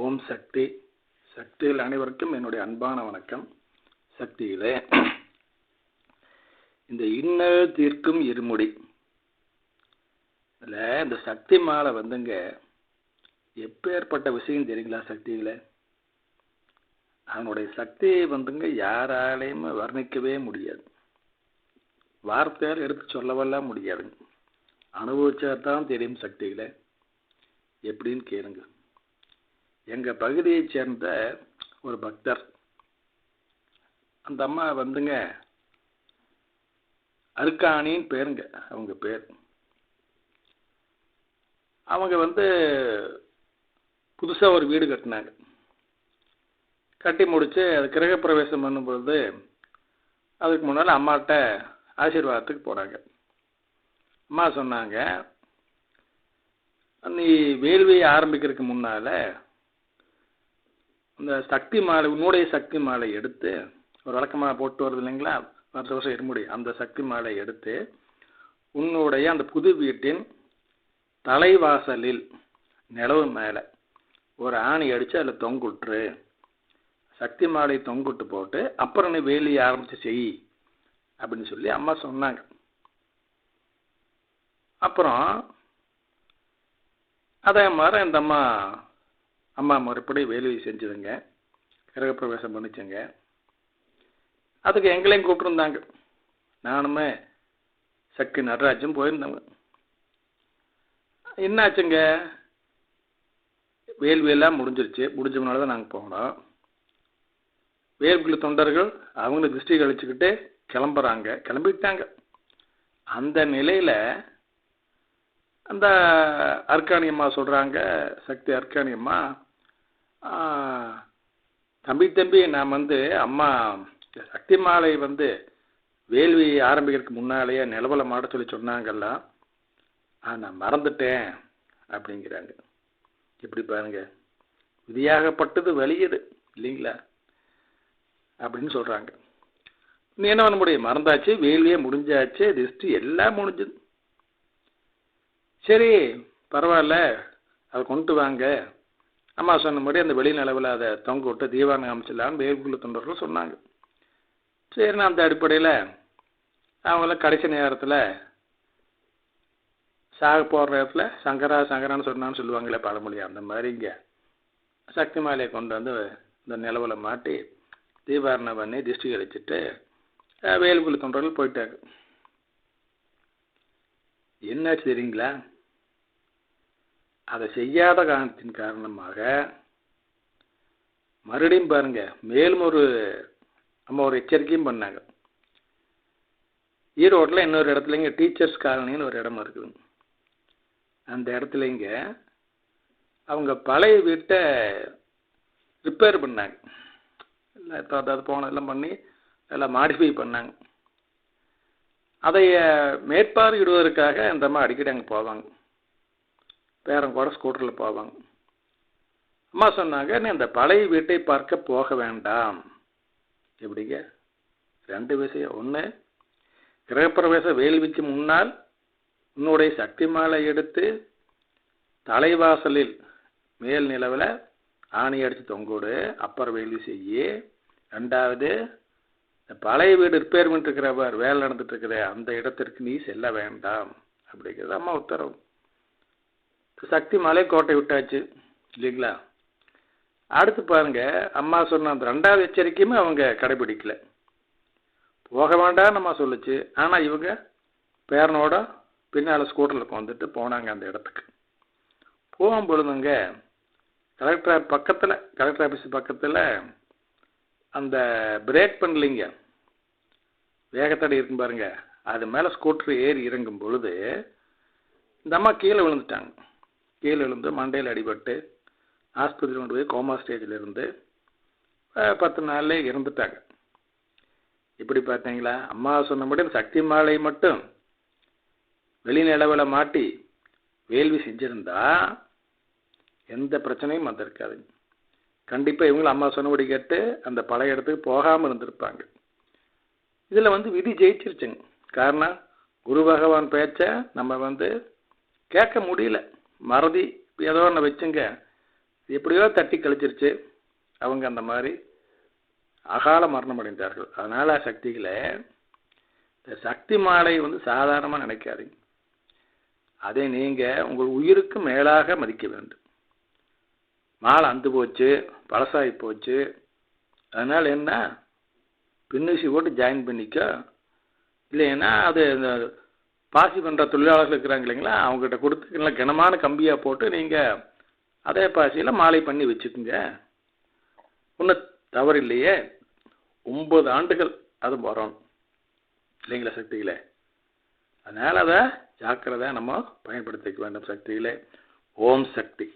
ஓம் சக்தி. சக்தியில் அனைவருக்கும் என்னுடைய அன்பான வணக்கம். சக்தியிலே இந்த இன்னல் தீர்க்கும் இருமுடி இதில் இந்த சக்தி மாலை வந்துங்க எப்பேற்பட்ட விஷயம் தெரியுங்களா? சக்தியில் அவனுடைய சக்தியை வந்துங்க யாராலையும் வர்ணிக்கவே முடியாது, வார்த்தையால் எடுத்து சொல்லவெல்லாம் முடியாதுங்க. அனுபவிச்சாதான் தெரியும் சக்தியில். எப்படின்னு கேளுங்க. எங்கள் பகுதியைச் சேர்ந்த ஒரு பக்தர், அந்த அம்மா வந்துங்க அருக்காணின்னு பேருங்க அவங்க பேர். அவங்க புதுசாக ஒரு வீடு கட்டினாங்க. கட்டி முடித்து அது கிரகப்பிரவேசம் பண்ணும்பொழுது அதுக்கு முன்னால் அம்மாட்ட ஆசீர்வாதத்துக்கு போனாங்க. அம்மா சொன்னாங்க, நீ வேள்வியை ஆரம்பிக்கிறதுக்கு முன்னால் இந்த சக்தி மாலை, உன்னுடைய சக்தி மாலை எடுத்து, ஒரு வழக்கமாக போட்டு வருது இல்லைங்களா வருஷம் வருஷம் இருமுடி, அந்த சக்தி மாலை எடுத்து உன்னுடைய அந்த புது வீட்டின் தலைவாசலில் நிலவு மேலே ஒரு ஆணி அடித்து அதில் தொங்குட்டுரு. சக்தி மாலை தொங்குட்டு போட்டு அப்புறம் நீ வேலியை ஆரம்பித்து செய் அப்படின்னு சொல்லி அம்மா சொன்னாங்க. அப்புறம் அதே மாதிரி இந்த அம்மா முறைப்படி வேலையை செஞ்சுதுங்க. கிரகப்பிரவேசம் பண்ணிச்சுங்க. அதுக்கு எங்களையும் கூப்பிட்டுருந்தாங்க. நானுமே சக்தி நடராஜும் போயிருந்தோங்க. என்னாச்சுங்க, வேள்வியெல்லாம் முடிஞ்சிருச்சு. முடிஞ்சதுனால தான் நாங்கள் போனோம். வேள்விக்குள்ள தொண்டர்கள் அவங்கள திருஷ்டி கழிச்சுக்கிட்டு கிளம்பிட்டாங்க. அந்த நிலையில் அந்த அர்க்காணி அம்மா சொல்கிறாங்க, சக்தி அர்க்காணி அம்மா, தம்பி நான் அம்மா சக்தி மாலை வேள்வி ஆரம்பிக்கிறதுக்கு முன்னாலேயே நிலவலை மாட சொல்லி சொன்னாங்கல்ல, நான் மறந்துட்டேன் அப்படிங்கிறாங்க. எப்படி பாருங்க, விதியாகப்பட்டது வெளியுது இல்லைங்களா அப்படின்னு சொல்கிறாங்க. நீ என்ன பண்ண முடியும், மறந்தாச்சு, வேள்வியே முடிஞ்சாச்சு, திருஷ்டி எல்லாம் முடிஞ்சுது. சரி பரவாயில்ல, அதை கொண்டு வாங்க. அம்மா சொன்னபடி அந்த வெளி நிலவில் அதை தொங்க விட்டு தீபாவளி அமைச்சிடலான்னு வேல்குள்ள தொண்டர்கள் சொன்னாங்க. சரிண்ணா, அந்த அடிப்படையில் அவங்களாம் கடைசி நேரத்தில் சாக போகிற இடத்துல சங்கரான்னு சொன்னான்னு சொல்லுவாங்களே பழமொழியா, அந்த மாதிரி இங்கே சக்தி மாலையை கொண்டு இந்த நிலவில் மாட்டி தீபாரணை பண்ணி திருஷ்டி கழிச்சிட்டு வேல்குள்ள தொண்டர்கள் போயிட்டாங்க. என்னாச்சு தெரியுங்களா? அதை செய்யாத காரணத்தின் காரணமாக மறுபடியும் பாருங்க, மேலும் நம்ம ஒரு எச்சரிக்கையும் பண்ணாங்க. ஈரோட்டில் இன்னொரு இடத்துலங்க டீச்சர்ஸ் காலனின்னு ஒரு இடம் இருக்குது. அந்த இடத்துலங்க அவங்க பழைய வீட்டை ரிப்பேர் பண்ணாங்க. அது போனதெல்லாம் பண்ணி எல்லாம் மாடிஃபை பண்ணாங்க. அதை மேற்பார்வையிடுவதற்காக இந்த அம்மா அடிக்கடி அங்கே போவாங்க. பேரன் கூட ஸ்கூட்டரில் போவாங்க. அம்மா சொன்னாங்க, நீ அந்த பழைய வீட்டை பார்க்க போக வேண்டாம். எப்படிங்க? ரெண்டு விஷயம். ஒன்று, கிரகப்பிரவேச வேள்விக்கு முன்னால் உன்னுடைய சக்தி மாலை எடுத்து தலைவாசலில் மேல் நிலவில் ஆணி அடித்து தொங்கோடு, அப்புறம் வேள்வி செய்ய. ரெண்டாவது, பழைய வீடு ரிப்பேர் பண்ணிட்டு இருக்கிறவர் வேலை நடந்துட்டு இருக்கிற அந்த இடத்திற்கு நீ செல்ல வேண்டாம் அப்படிங்கிறது அம்மா உத்தரவு. சக்தி மலை கோட்டை விட்டாச்சு இல்லைங்களா? அடுத்து பாருங்க, அம்மா சொன்ன அந்த ரெண்டாவது எச்சரிக்கையுமே அவங்க கடைபிடிக்கல. போக வேண்டாம் நம்ம சொல்லுச்சு. ஆனால் இவங்க பேரனோட பின்னால் ஸ்கூட்டரில் வந்துட்டு போனாங்க அந்த இடத்துக்கு. போகும் பொழுதுங்க கலெக்டர் ஆஃபீஸ் பக்கத்தில் அந்த பிரேக் பண்ணலிங்க, வேகத்தடை இருக்கும் பாருங்க, அது மேலே ஸ்கூட்டர் ஏறி இறங்கும் பொழுது இந்த அம்மா கீழே விழுந்துட்டாங்க. கீழே விழுந்து மண்டையில் அடிபட்டு ஆஸ்பத்திரி கொண்டு போய் கோமா ஸ்டேஜில் இருந்து 10 நாள்லேயே இறந்துட்டாங்க. இப்படி பார்த்தீங்களா? அம்மா சொன்னபடி சக்தி மாலை மட்டும் வெளிநிலவில் மாட்டி வேள்வி செஞ்சிருந்தா எந்த பிரச்சனையும் வந்திருக்காது. கண்டிப்பாக இவங்களும் அம்மா சொன்னபடி கேட்டு அந்த பழைய இடத்துக்கு போகாமல் இருந்திருப்பாங்க. இதில் விதி ஜெயிச்சிருச்சுங்க. காரணம், குரு பகவான் பேச்சை நம்ம கேட்க முடியல. மறதி ஏதோ ஒன்று வச்சுங்க எப்படியோ தட்டி கழிச்சிருச்சு, அவங்க அந்த மாதிரி அகால மரணம் அடைந்தார்கள். அதனால சக்திகளை, இந்த சக்தி மாலை சாதாரணமாக நினைக்காதீங்க. அதை நீங்கள் உங்கள் உயிருக்கு மேலாக மதிக்க வேண்டும். மாலை அந்து போச்சு, பழசாகி போச்சு, அதனால் என்ன, பின்னூசி போட்டு ஜாயின் பண்ணிக்க, இல்லைன்னா அது இந்த பாசி பண்ணுற தொழிலாளர்கள் இருக்கிறாங்க இல்லைங்களா, அவங்ககிட்ட கொடுத்து இல்லை கனமான கம்பியாக போட்டு நீங்கள் அதே பாசியில் மாலை பண்ணி வச்சுக்கோங்க, ஒன்றும் தவறு இல்லையே. 9 ஆண்டுகள் அது வரணும் இல்லைங்களா சக்திகளே. அதனால் அதை ஜாக்கிரதை நம்ம பயன்படுத்திக்க வேண்டும் சக்திகளே. ஓம் சக்தி.